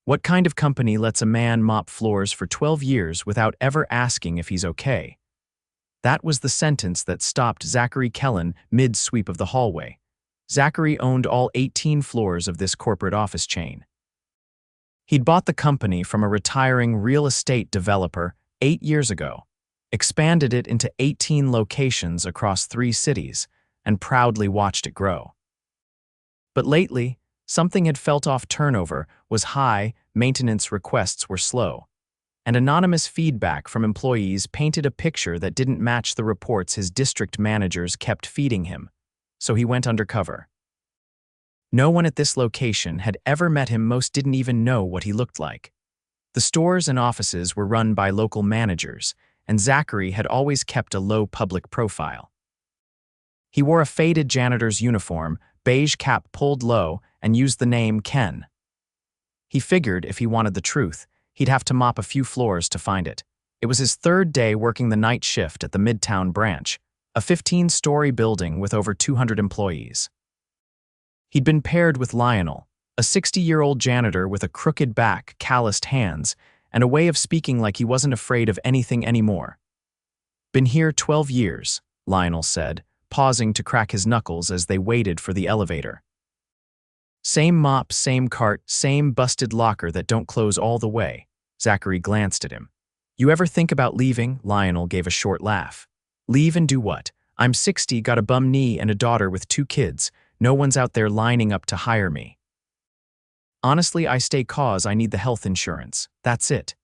What kind of company lets a man mop floors for 12 years without ever asking if he's okay? That was the sentence that stopped Zachary Kellan mid-sweep of the hallway. Zachary owned all 18 floors of this corporate office chain. He'd bought the company from a retiring real estate developer 8 years ago, expanded it into 18 locations across 3 cities, and proudly watched it grow. But lately, something had felt off. Turnover was high, maintenance requests were slow, and anonymous feedback from employees painted a picture that didn't match the reports his district managers kept feeding him. So he went undercover. No one at this location had ever met him. Most didn't even know what he looked like. The stores and offices were run by local managers, and Zachary had always kept a low public profile. He wore a faded janitor's uniform, beige cap pulled low, and used the name Ken. He figured if he wanted the truth, he'd have to mop a few floors to find it. It was his 3rd day working the night shift at the Midtown branch, a 15-story building with over 200 employees. He'd been paired with Lionel, a 60-year-old janitor with a crooked back, calloused hands, and a way of speaking like he wasn't afraid of anything anymore. "Been here 12 years, Lionel said, pausing to crack his knuckles as they waited for the elevator. "Same mop, same cart, same busted locker that don't close all the way." Zachary glanced at him. "You ever think about leaving?" Lionel gave a short laugh. "Leave and do what? I'm 60, got a bum knee and a daughter with 2 kids. No one's out there lining up to hire me. Honestly, I stay 'cause I need the health insurance. That's it."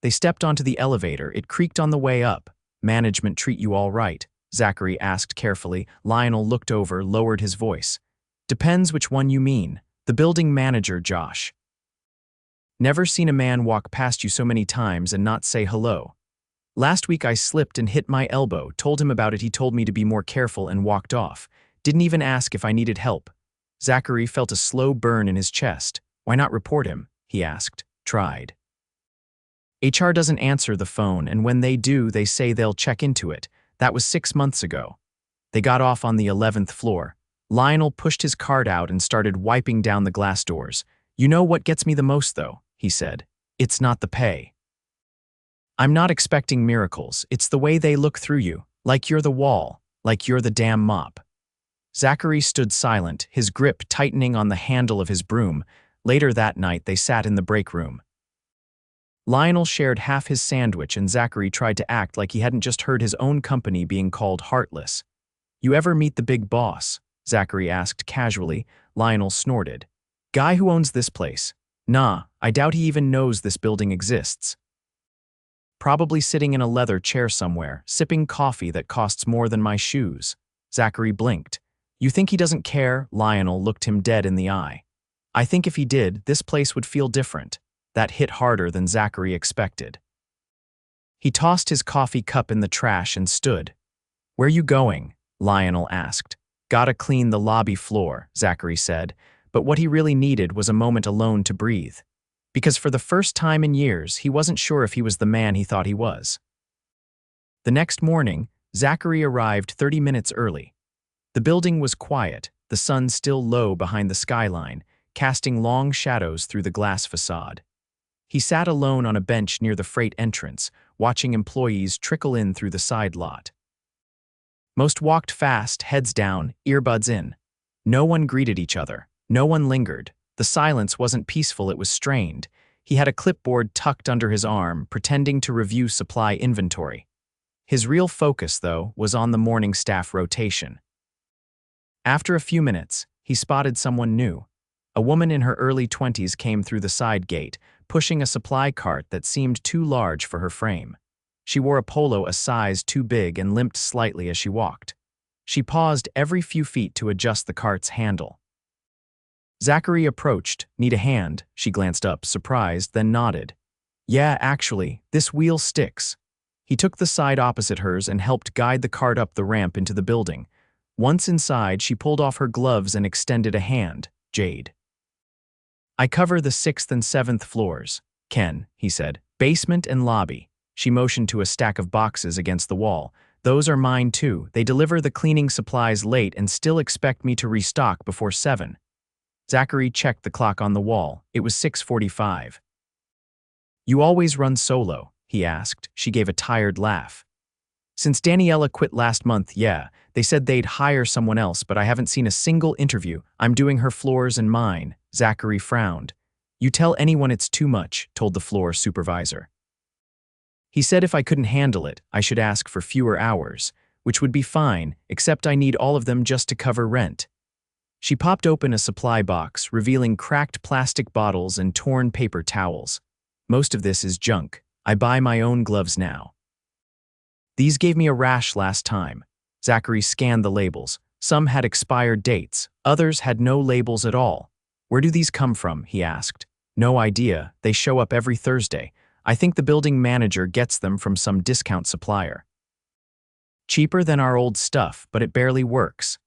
They stepped onto the elevator. It creaked on the way up. "Management treat you all right?" Zachary asked carefully. Lionel looked over, lowered his voice. "Depends which one you mean. The building manager, Josh. Never seen a man walk past you so many times and not say hello. Last week I slipped and hit my elbow, told him about it. He told me to be more careful and walked off. Didn't even ask if I needed help." Zachary felt a slow burn in his chest. "Why not report him?" he asked. "Tried. HR doesn't answer the phone, and when they do, they say they'll check into it. That was 6 months ago. They got off on the 11th floor. Lionel pushed his cart out and started wiping down the glass doors. "You know what gets me the most, though," he said. "It's not the pay. I'm not expecting miracles. It's the way they look through you, like you're the wall, like you're the damn mop." Zachary stood silent, his grip tightening on the handle of his broom. Later that night, they sat in the break room. Lionel shared half his sandwich, and Zachary tried to act like he hadn't just heard his own company being called heartless. "You ever meet the big boss?" Zachary asked casually. Lionel snorted. "Guy who owns this place? Nah, I doubt he even knows this building exists. Probably sitting in a leather chair somewhere, sipping coffee that costs more than my shoes." Zachary blinked. "You think he doesn't care?" Lionel looked him dead in the eye. "I think if he did, this place would feel different." That hit harder than Zachary expected. He tossed his coffee cup in the trash and stood. "Where you going?" Lionel asked. "Gotta clean the lobby floor," Zachary said, but what he really needed was a moment alone to breathe. Because for the first time in years, he wasn't sure if he was the man he thought he was. The next morning, Zachary arrived 30 minutes early. The building was quiet, the sun still low behind the skyline, casting long shadows through the glass facade. He sat alone on a bench near the freight entrance, watching employees trickle in through the side lot. Most walked fast, heads down, earbuds in. No one greeted each other. No one lingered. The silence wasn't peaceful, it was strained. He had a clipboard tucked under his arm, pretending to review supply inventory. His real focus, though, was on the morning staff rotation. After a few minutes, he spotted someone new. A woman in her early 20s came through the side gate, pushing a supply cart that seemed too large for her frame. She wore a polo a size too big and limped slightly as she walked. She paused every few feet to adjust the cart's handle. Zachary approached. "Need a hand?" She glanced up, surprised, then nodded. "Yeah, actually, this wheel sticks." He took the side opposite hers and helped guide the cart up the ramp into the building. Once inside, she pulled off her gloves and extended a hand. "Jade. I cover the 6th and 7th floors, Ken," he said. "Basement and lobby." She motioned to a stack of boxes against the wall. "Those are mine too. They deliver the cleaning supplies late and still expect me to restock before 7. Zachary checked the clock on the wall. It was 6:45. You always run solo, he asked. She gave a tired laugh. Since Daniela quit last month, yeah, they said they'd hire someone else, but I haven't seen a single interview. I'm doing her floors and mine. Zachary frowned. You tell anyone it's too much, told the floor supervisor. He said if I couldn't handle it, I should ask for fewer hours, which would be fine, except I need all of them just to cover rent. She popped open a supply box, revealing cracked plastic bottles and torn paper towels. Most of this is junk. I buy my own gloves now. These gave me a rash last time. Zachary scanned the labels. Some had expired dates. Others had no labels at all. Where do these come from? He asked. No idea. They show up every Thursday. I think the building manager gets them from some discount supplier. Cheaper than our old stuff, but it barely works.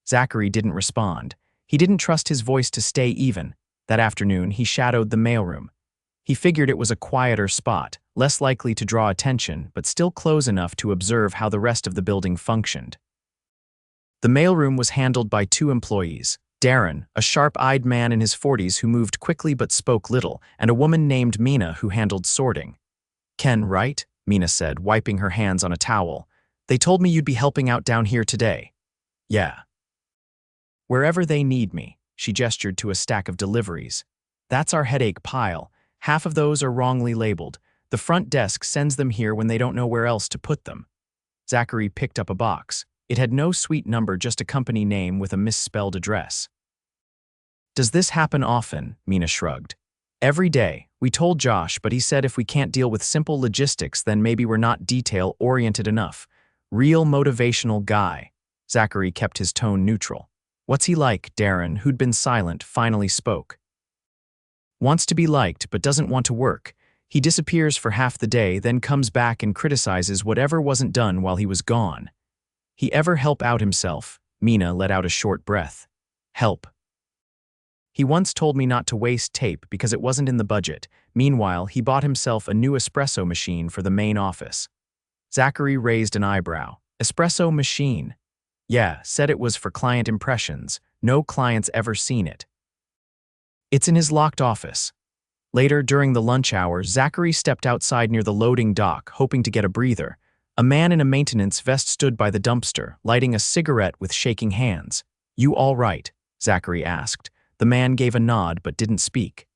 Zachary didn't respond. He didn't trust his voice to stay even. That afternoon, he shadowed the mailroom. He figured it was a quieter spot, less likely to draw attention, but still close enough to observe how the rest of the building functioned. The mailroom was handled by 2 employees, Darren, a sharp-eyed man in his 40s who moved quickly but spoke little, and a woman named Mina who handled sorting. Ken, right? Mina said, wiping her hands on a towel. They told me you'd be helping out down here today. Yeah. Wherever they need me, she gestured to a stack of deliveries. That's our headache pile. Half of those are wrongly labeled. The front desk sends them here when they don't know where else to put them. Zachary picked up a box. It had no suite number, just a company name with a misspelled address. Does this happen often? Mina shrugged. Every day. We told Josh, but he said if we can't deal with simple logistics, then maybe we're not detail-oriented enough. Real motivational guy. Zachary kept his tone neutral. What's he like? Darren, who'd been silent, finally spoke. Wants to be liked, but doesn't want to work. He disappears for half the day, then comes back and criticizes whatever wasn't done while he was gone. He ever help out himself? Mina let out a short breath. Help. He once told me not to waste tape because it wasn't in the budget. Meanwhile, he bought himself a new espresso machine for the main office. Zachary raised an eyebrow. Espresso machine? Yeah, said it was for client impressions. No client's ever seen it. It's in his locked office. Later, during the lunch hour, Zachary stepped outside near the loading dock, hoping to get a breather. A man in a maintenance vest stood by the dumpster, lighting a cigarette with shaking hands. You all right? Zachary asked. The man gave a nod but didn't speak.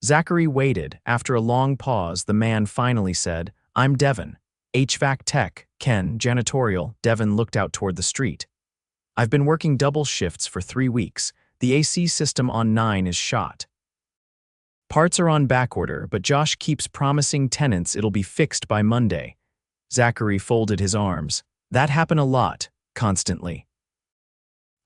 Zachary waited. After a long pause, the man finally said, I'm Devin. HVAC tech, Ken, janitorial. Devin looked out toward the street. I've been working double shifts for 3 weeks. The AC system on 9 is shot. Parts are on backorder, but Josh keeps promising tenants it'll be fixed by Monday. Zachary folded his arms. That happen a lot, constantly.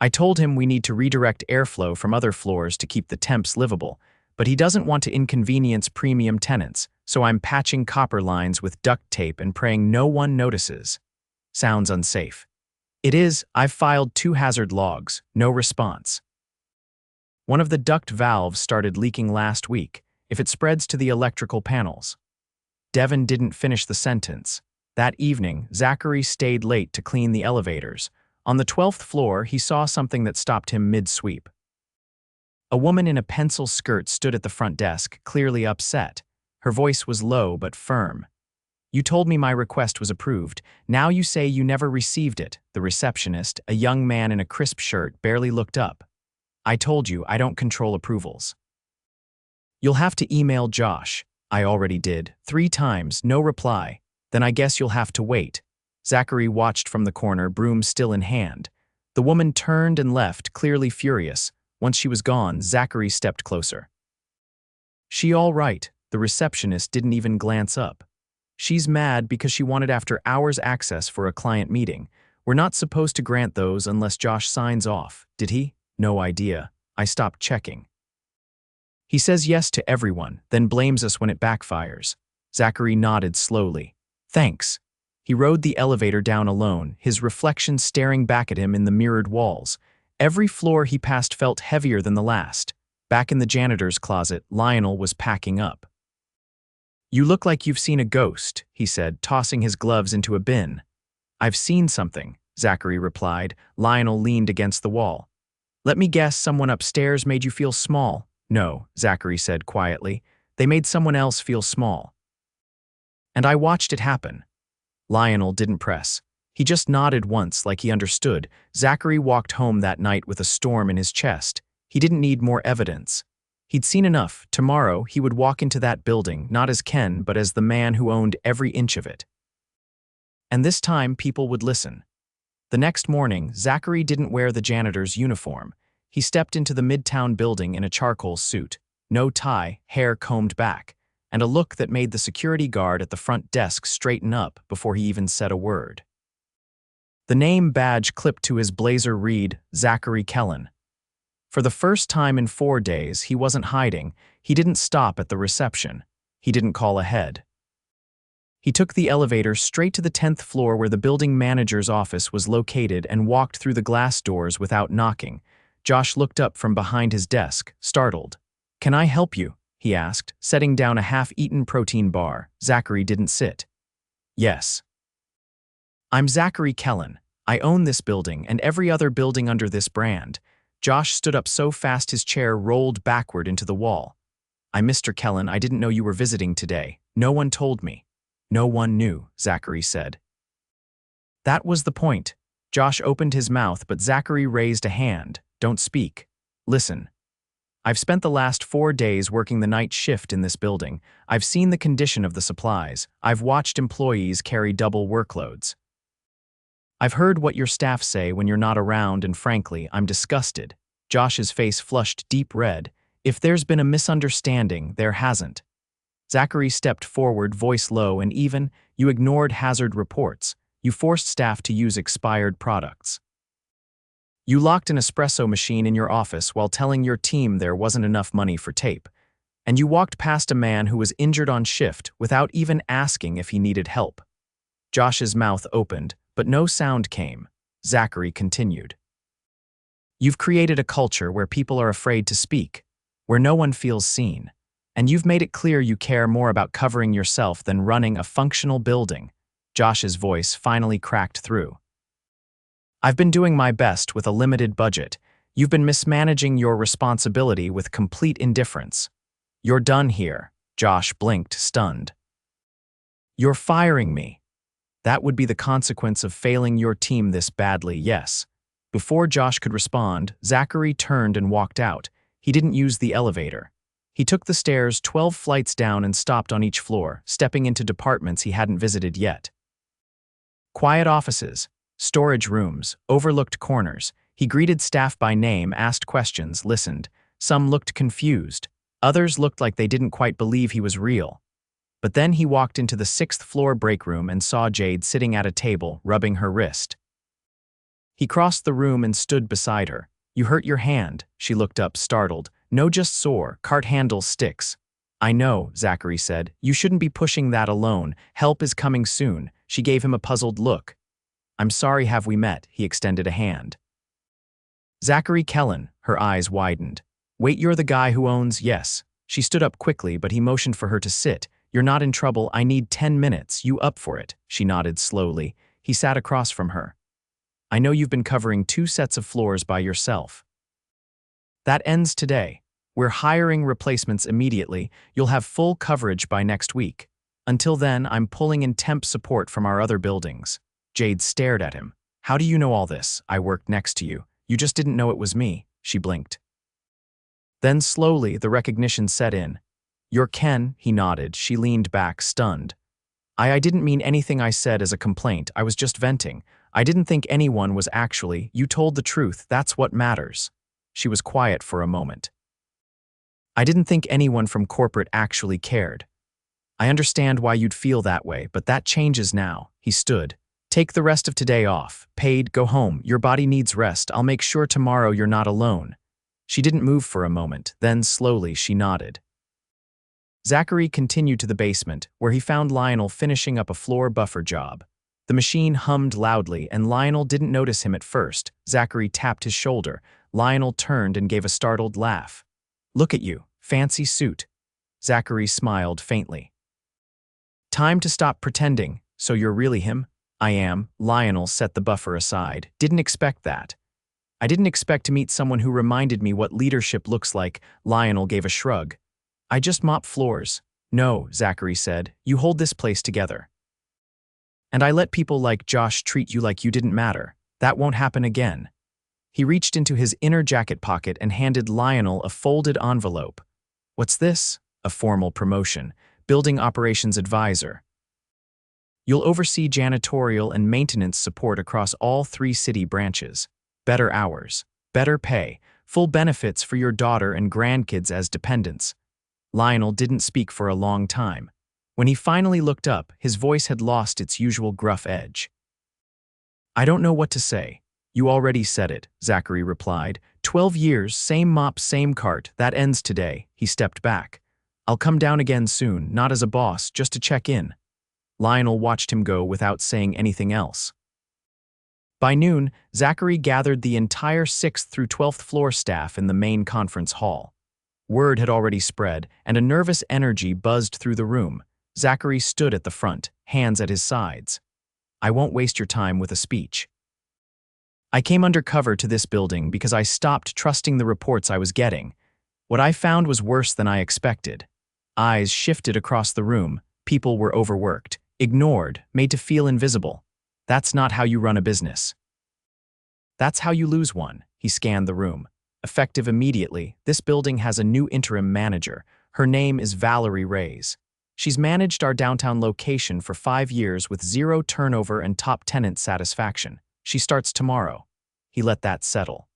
I told him we need to redirect airflow from other floors to keep the temps livable, but he doesn't want to inconvenience premium tenants, so I'm patching copper lines with duct tape and praying no one notices. Sounds unsafe. It is. I've filed 2 hazard logs. No response. One of the duct valves started leaking last week. If it spreads to the electrical panels. Devin didn't finish the sentence. That evening, Zachary stayed late to clean the elevators. On the 12th floor, he saw something that stopped him mid-sweep. A woman in a pencil skirt stood at the front desk, clearly upset. Her voice was low but firm. You told me my request was approved. Now you say you never received it. The receptionist, a young man in a crisp shirt, barely looked up. I told you I don't control approvals. You'll have to email Josh. I already did. 3 times, no reply. Then I guess you'll have to wait. Zachary watched from the corner, broom still in hand. The woman turned and left, clearly furious. Once she was gone, Zachary stepped closer. She all right? The receptionist didn't even glance up. She's mad because she wanted after hours access for a client meeting. We're not supposed to grant those unless Josh signs off. Did he? No idea. I stopped checking. He says yes to everyone, then blames us when it backfires. Zachary nodded slowly. Thanks. He rode the elevator down alone, his reflection staring back at him in the mirrored walls. Every floor he passed felt heavier than the last. Back in the janitor's closet, Lionel was packing up. You look like you've seen a ghost, he said, tossing his gloves into a bin. I've seen something, Zachary replied. Lionel leaned against the wall. Let me guess, someone upstairs made you feel small. No, Zachary said quietly. They made someone else feel small. And I watched it happen. Lionel didn't press. He just nodded once like he understood. Zachary walked home that night with a storm in his chest. He didn't need more evidence. He'd seen enough. Tomorrow, he would walk into that building, not as Ken, but as the man who owned every inch of it. And this time, people would listen. The next morning, Zachary didn't wear the janitor's uniform. He stepped into the Midtown building in a charcoal suit. No tie, hair combed back, and a look that made the security guard at the front desk straighten up before he even said a word. The name badge clipped to his blazer read, Zachary Kellan. For the first time in 4 days, he wasn't hiding. He didn't stop at the reception. He didn't call ahead. He took the elevator straight to the 10th floor where the building manager's office was located and walked through the glass doors without knocking. Josh looked up from behind his desk, startled. "Can I help you?" he asked, setting down a half-eaten protein bar. Zachary didn't sit. "Yes. I'm Zachary Kellan. I own this building and every other building under this brand." Josh stood up so fast his chair rolled backward into the wall. "I'm Mr. Kellan. I didn't know you were visiting today. No one told me." "No one knew," Zachary said. That was the point. Josh opened his mouth, but Zachary raised a hand. "Don't speak. Listen. I've spent the last 4 days working the night shift in this building. I've seen the condition of the supplies. I've watched employees carry double workloads. I've heard what your staff say when you're not around, and frankly, I'm disgusted." Josh's face flushed deep red. "If there's been a misunderstanding, there hasn't." Zachary stepped forward, voice low and even. "You ignored hazard reports. You forced staff to use expired products. You locked an espresso machine in your office while telling your team there wasn't enough money for tape. And you walked past a man who was injured on shift without even asking if he needed help." Josh's mouth opened, but no sound came. Zachary continued. "You've created a culture where people are afraid to speak, where no one feels seen. And you've made it clear you care more about covering yourself than running a functional building." Josh's voice finally cracked through. "I've been doing my best with a limited budget. You've been mismanaging your responsibility with complete indifference. You're done here." Josh blinked, stunned. "You're firing me. That would be the consequence of failing your team this badly, yes." Before Josh could respond, Zachary turned and walked out. He didn't use the elevator. He took the stairs 12 flights down and stopped on each floor, stepping into departments he hadn't visited yet. Quiet offices, storage rooms, overlooked corners. He greeted staff by name, asked questions, listened. Some looked confused. Others looked like they didn't quite believe he was real. But then he walked into the 6th floor break room and saw Jade sitting at a table, rubbing her wrist. He crossed the room and stood beside her. "You hurt your hand." She looked up, startled. "No, just sore. Cart handle sticks." "I know," Zachary said. "You shouldn't be pushing that alone. Help is coming soon." She gave him a puzzled look. "I'm sorry, have we met?" He extended a hand. "Zachary Kellan." Her eyes widened. "Wait, you're the guy who owns—" "Yes." She stood up quickly, but he motioned for her to sit. "You're not in trouble. I need 10 minutes. You up for it?" She nodded slowly. He sat across from her. "I know you've been covering 2 sets of floors by yourself. That ends today. We're hiring replacements immediately. You'll have full coverage by next week. Until then, I'm pulling in temp support from our other buildings." Jade stared at him. "How do you know all this?" "I worked next to you. You just didn't know it was me." She blinked. Then slowly, the recognition set in. "You're Ken," he nodded. She leaned back, stunned. I didn't mean anything I said as a complaint. I was just venting. I didn't think anyone was actually—" "You told the truth. That's what matters." She was quiet for a moment. "I didn't think anyone from corporate actually cared. I understand why you'd feel that way, but that changes now." He stood. "Take the rest of today off. Paid, go home. Your body needs rest. I'll make sure tomorrow you're not alone." She didn't move for a moment. Then slowly she nodded. Zachary continued to the basement, where he found Lionel finishing up a floor buffer job. The machine hummed loudly, and Lionel didn't notice him at first. Zachary tapped his shoulder. Lionel turned and gave a startled laugh. "Look at you. Fancy suit." Zachary smiled faintly. "Time to stop pretending. So you're really him?" "I am." Lionel set the buffer aside. "Didn't expect that. I didn't expect to meet someone who reminded me what leadership looks like." Lionel gave a shrug. I just mop floors. No, Zachary said, you hold this place together. And I let people like Josh treat you like you didn't matter. That won't happen again. He reached into his inner jacket pocket and handed Lionel a folded envelope. What's this? A formal promotion. Building operations advisor. You'll oversee janitorial and maintenance support across all 3 city branches. Better hours, better pay, full benefits for your daughter and grandkids as dependents. Lionel didn't speak for a long time. When he finally looked up, his voice had lost its usual gruff edge. I don't know what to say. You already said it, Zachary replied. 12 years, same mop, same cart. That ends today. He stepped back. I'll come down again soon, not as a boss, just to check in. Lionel watched him go without saying anything else. By noon, Zachary gathered the entire 6th through 12th floor staff in the main conference hall. Word had already spread, and a nervous energy buzzed through the room. Zachary stood at the front, hands at his sides. I won't waste your time with a speech. I came undercover to this building because I stopped trusting the reports I was getting. What I found was worse than I expected. Eyes shifted across the room. People were overworked, ignored, made to feel invisible. That's not how you run a business. That's how you lose one. He scanned the room. Effective immediately, this building has a new interim manager. Her name is Valerie Reyes. She's managed our downtown location for 5 years with 0 turnover and top tenant satisfaction. She starts tomorrow. He let that settle.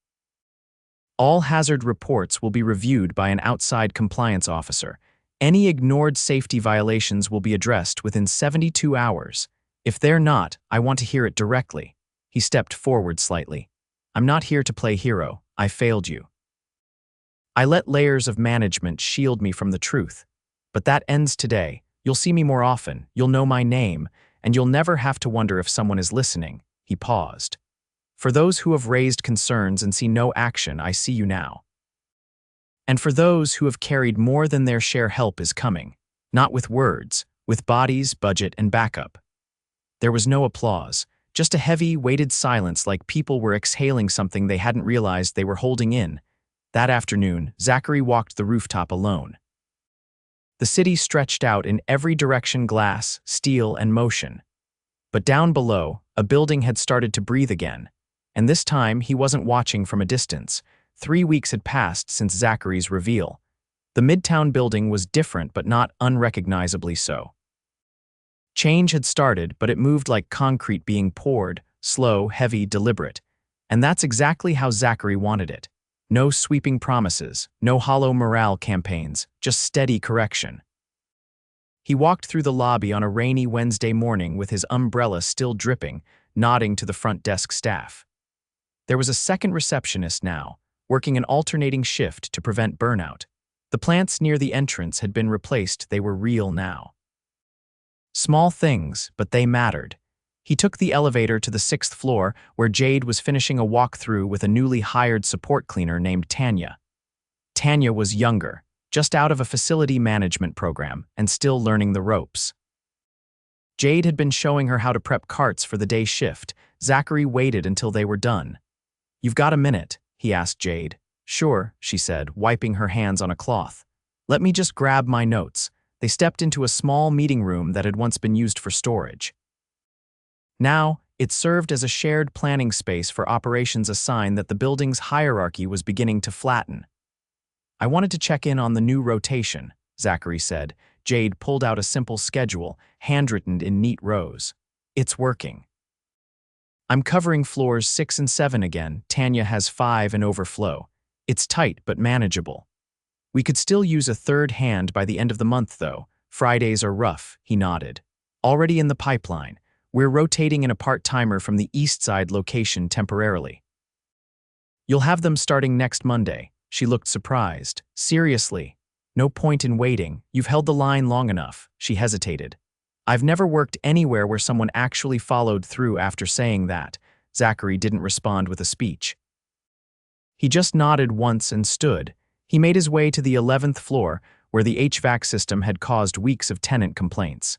All hazard reports will be reviewed by an outside compliance officer. Any ignored safety violations will be addressed within 72 hours. If they're not, I want to hear it directly. He stepped forward slightly. I'm not here to play hero. I failed you. I let layers of management shield me from the truth. But that ends today. You'll see me more often, you'll know my name, and you'll never have to wonder if someone is listening. He paused. For those who have raised concerns and see no action, I see you now. And for those who have carried more than their share, help is coming. Not with words, with bodies, budget, and backup. There was no applause, just a heavy, weighted silence like people were exhaling something they hadn't realized they were holding in. That afternoon, Zachary walked the rooftop alone. The city stretched out in every direction, glass, steel, and motion. But down below, a building had started to breathe again. And this time, he wasn't watching from a distance. 3 weeks had passed since Zachary's reveal. The Midtown building was different, but not unrecognizably so. Change had started, but it moved like concrete being poured, slow, heavy, deliberate. And that's exactly how Zachary wanted it. No sweeping promises, no hollow morale campaigns, just steady correction. He walked through the lobby on a rainy Wednesday morning with his umbrella still dripping, nodding to the front desk staff. There was a second receptionist now, working an alternating shift to prevent burnout. The plants near the entrance had been replaced, they were real now. Small things, but they mattered. He took the elevator to the 6th floor, where Jade was finishing a walkthrough with a newly hired support cleaner named Tanya. Tanya was younger, just out of a facility management program, and still learning the ropes. Jade had been showing her how to prep carts for the day shift. Zachary waited until they were done. You've got a minute, he asked Jade. Sure, she said, wiping her hands on a cloth. Let me just grab my notes. They stepped into a small meeting room that had once been used for storage. Now, it served as a shared planning space for operations, a sign that the building's hierarchy was beginning to flatten. I wanted to check in on the new rotation, Zachary said. Jade pulled out a simple schedule, handwritten in neat rows. It's working. I'm covering floors 6 and 7 again. Tanya has 5 and overflow. It's tight but manageable. We could still use a third hand by the end of the month, though. Fridays are rough, he nodded. Already in the pipeline. We're rotating in a part-timer from the East Side location temporarily. You'll have them starting next Monday. She looked surprised. Seriously? No point in waiting. You've held the line long enough. She hesitated. I've never worked anywhere where someone actually followed through after saying that. Zachary didn't respond with a speech. He just nodded once and stood. He made his way to the 11th floor, where the HVAC system had caused weeks of tenant complaints.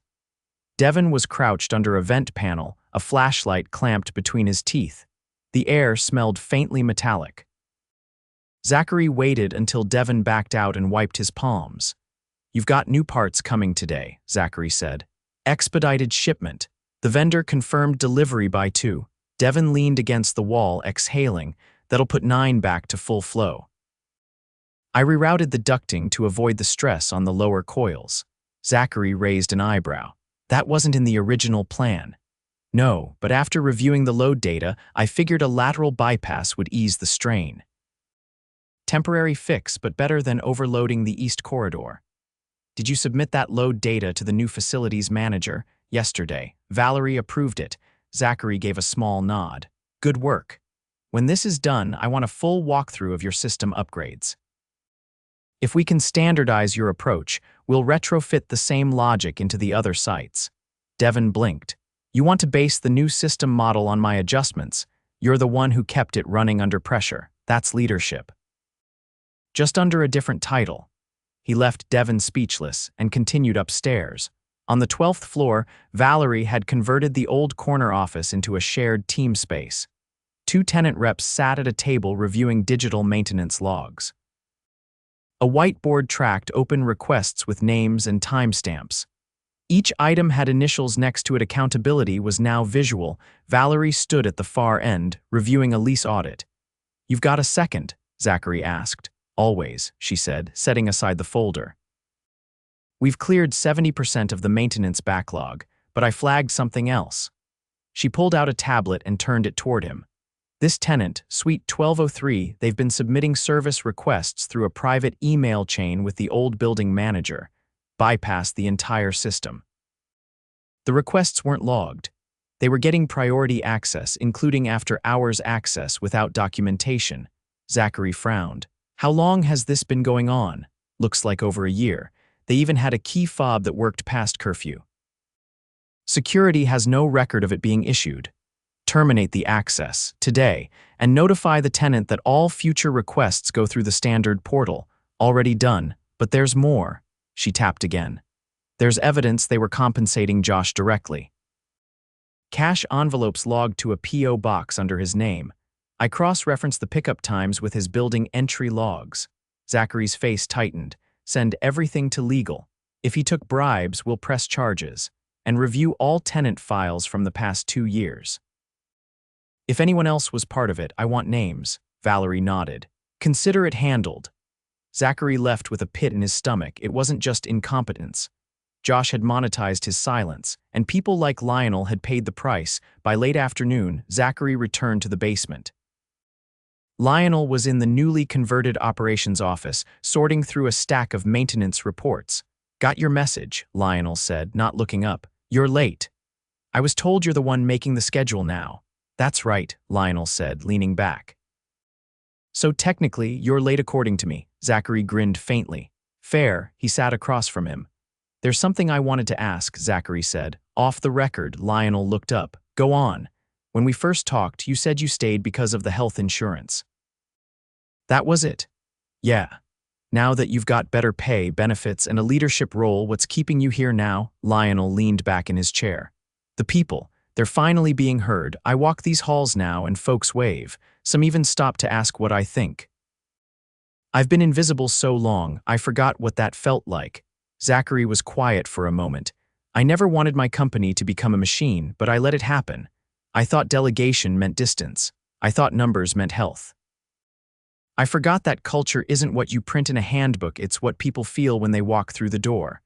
Devin was crouched under a vent panel, a flashlight clamped between his teeth. The air smelled faintly metallic. Zachary waited until Devin backed out and wiped his palms. You've got new parts coming today, Zachary said. Expedited shipment. The vendor confirmed delivery by 2. Devon leaned against the wall, exhaling. That'll put 9 back to full flow. I rerouted the ducting to avoid the stress on the lower coils. Zachary raised an eyebrow. That wasn't in the original plan. No, but after reviewing the load data, I figured a lateral bypass would ease the strain. Temporary fix, but better than overloading the east corridor. Did you submit that load data to the new facilities manager? Yesterday. Valerie approved it. Zachary gave a small nod. Good work. When this is done, I want a full walkthrough of your system upgrades. If we can standardize your approach, we'll retrofit the same logic into the other sites. Devon blinked. You want to base the new system model on my adjustments. You're the one who kept it running under pressure. That's leadership. Just under a different title. He left Devon speechless and continued upstairs. On the 12th floor, Valerie had converted the old corner office into a shared team space. 2 tenant reps sat at a table reviewing digital maintenance logs. A whiteboard tracked open requests with names and timestamps. Each item had initials next to it. Accountability was now visual. Valerie stood at the far end, reviewing a lease audit. You've got a second? Zachary asked. Always, she said, setting aside the folder. We've cleared 70% of the maintenance backlog, but I flagged something else. She pulled out a tablet and turned it toward him. This tenant, Suite 1203, they've been submitting service requests through a private email chain with the old building manager. Bypassed the entire system. The requests weren't logged. They were getting priority access, including after-hours access without documentation. Zachary frowned. How long has this been going on? Looks like over a year. They even had a key fob that worked past curfew. Security has no record of it being issued. Terminate the access, today, and notify the tenant that all future requests go through the standard portal. Already done, but there's more. She tapped again. There's evidence they were compensating Josh directly. Cash envelopes logged to a P.O. box under his name. I cross-referenced the pickup times with his building entry logs. Zachary's face tightened. Send everything to legal. If he took bribes, we'll press charges. And review all tenant files from the past 2 years. If anyone else was part of it, I want names. Valerie nodded. Consider it handled. Zachary left with a pit in his stomach. It wasn't just incompetence. Josh had monetized his silence, and people like Lionel had paid the price. By late afternoon, Zachary returned to the basement. Lionel was in the newly converted operations office, sorting through a stack of maintenance reports. Got your message, Lionel said, not looking up. You're late. I was told you're the one making the schedule now. That's right, Lionel said, leaning back. So technically, you're late according to me. Zachary grinned faintly. Fair, he sat across from him. There's something I wanted to ask, Zachary said. Off the record, Lionel looked up. Go on. When we first talked, you said you stayed because of the health insurance. That was it. Yeah. Now that you've got better pay, benefits, and a leadership role, what's keeping you here now? Lionel leaned back in his chair. The people. They're finally being heard. I walk these halls now and folks wave. Some even stop to ask what I think. I've been invisible so long, I forgot what that felt like. Zachary was quiet for a moment. I never wanted my company to become a machine, but I let it happen. I thought delegation meant distance. I thought numbers meant health. I forgot that culture isn't what you print in a handbook, it's what people feel when they walk through the door.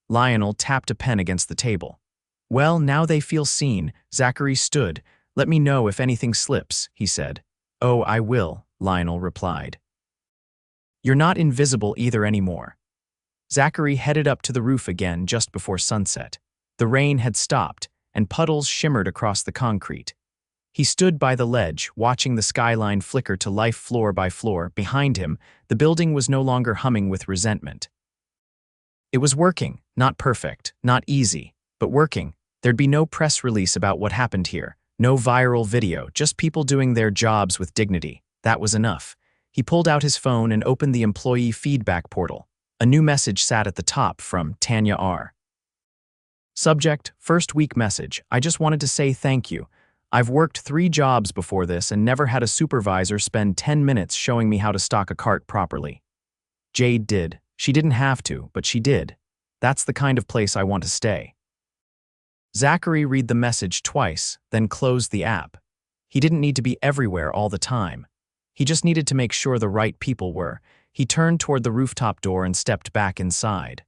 Lionel tapped a pen against the table. Well, now they feel seen. Zachary stood. Let me know if anything slips, he said. Oh, I will, Lionel replied. You're not invisible either anymore. Zachary headed up to the roof again just before sunset. The rain had stopped, and puddles shimmered across the concrete. He stood by the ledge, watching the skyline flicker to life floor by floor. Behind him, the building was no longer humming with resentment. It was working, not perfect, not easy, but working. There'd be no press release about what happened here, no viral video, just people doing their jobs with dignity. That was enough. He pulled out his phone and opened the employee feedback portal. A new message sat at the top from Tanya R. Subject, first week message. I just wanted to say thank you. I've worked 3 jobs before this and never had a supervisor spend 10 minutes showing me how to stock a cart properly. Jade did. She didn't have to, but she did. That's the kind of place I want to stay. Zachary read the message twice, then closed the app. He didn't need to be everywhere all the time. He just needed to make sure the right people were. He turned toward the rooftop door and stepped back inside.